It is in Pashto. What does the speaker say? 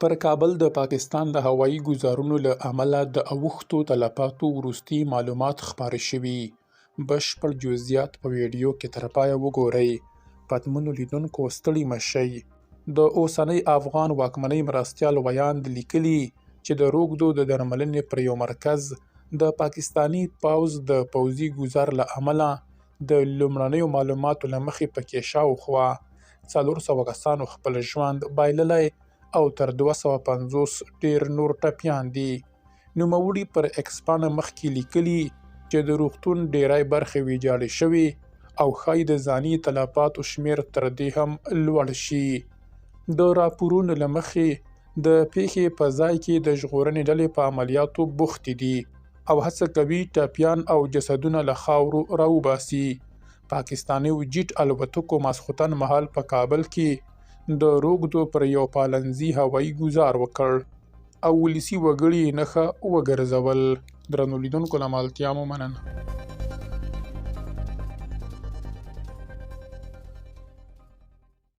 پر کابل د پاکستان د هوایي ګزارونو له امله د اوښتو تلفاتو وروستي معلومات خپاره شوي. بشپړ جزئیات په ویډیو کې تر پایه وګورئ. پدمنو لیدونکو ستړي مه شئ. د اوسنۍ افغان واکمنۍ مرستیال ویاند لیکلي چې د روږدو د درملنې پر یو مرکز د پاکستاني پوځ د پوځي ګزار له امله د لومړنیو معلوماتو له مخې پکې شاوخوا 400 کسانو خپل ژوند بایللی او تر 250 ډیر نور ټپیان دي. نوموړي پر ایکس پاڼه مخکې لیکلي چې د روغتون ډیری برخې ویجاړې شوي او ښایي د ځاني تلفاتو شمیر تر دې هم لوړ شي. د راپورونو له مخې د پیښې په ځای کې د ژغورنې ډلې په عملیاتو بوختې دي او هڅه کوي ټپیان او جسدونه له خاورو راوباسي. پاکستاني جیټ الوتکو ماسخوتن مهال په کابل کې د روږدو پر یو پالنځي هوایي ګزار وکړ او ولسي وګړي یې نښه وګرځول. درنو لیدونکو له ملتیا مو مننه.